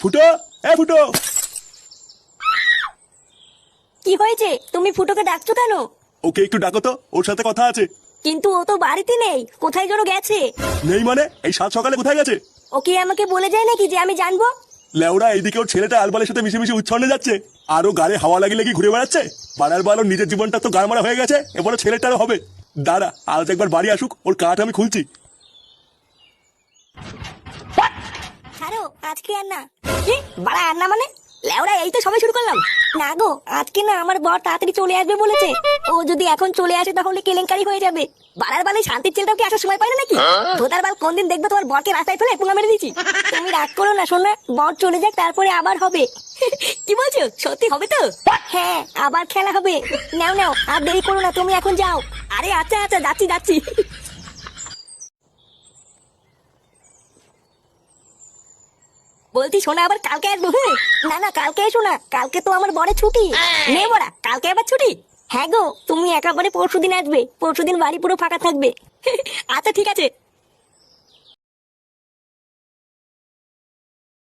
ফুটো, ফুটো। কি হয়েছে? তুমি ফুটোকে ডাকছো কেন? ওকে একটু ডাকো তো, ওর সাথে কথা আছে। কিন্তু ও তো বাড়িতে নেই, কোথায় যেন গেছে। নেই মানে? এই সাত সকালে কোথায় গেছে? ও কি আমাকে বলে যায় নাকি যে আমি জানবো? লেওড়া, এইদিকে ওর ছেলেটা আলবালের সাথে মিশে মিশে উচ্ছন্নে যাচ্ছে, আরো গায়ে হাওয়া লাগিয়ে কি ঘুরে বেড়াচ্ছে। বাড়ার বাল, ওর নিজের জীবনটা তো গায়ে মারা হয়ে গেছে, এবারে ছেলেটারও হবে। দাঁড়া, আজ একবার বাড়ি আসুক, ওর কাঠ আমি খুলছি। ছাড়ো, আজকে আর না। কি বাড়া আর না মানে? লেওড়া, এই তো সবাই শুরু করলাম। না গো, আজকে না আমার বর তাড়াতাড়ি চলে আসবে বলেছে। ও যদি এখন চলে আসে তাহলে কেলেঙ্কারি হয়ে যাবে। বাড়ার বালে শান্তির ছেলেটাও কি আসার সময় পায় না নাকি? ধোতার বাল, কোনদিন দেখবে তোমার বরকে রাস্তায় ফেলে পুঙ্গা মেরে দিচ্ছি। তুমি রাগ করো না শোনা, বর চলে যাক তারপরে আবার হবে। কি বলছো? সত্যি হবে তো? হ্যাঁ, আবার খেলা হবে। নাও নাও, আর দেরি করো না, তুমি এখন যাও। আরে আচ্ছা আচ্ছা, যাচ্ছি যাচ্ছি। বলছি শোনা, আবার কালকে আসবো? হ্যাঁ। না না, কালকে এসো না, কালকে তো আমার বড় ছুটি। নে বড়া, কালকে আবার ছুটি? হ্যাঁ গো, তুমি একেবারে পরশুদিন আসবে, পরশুদিন বাড়ি পুরো ফাঁকা থাকবে। আচ্ছা ঠিক আছে।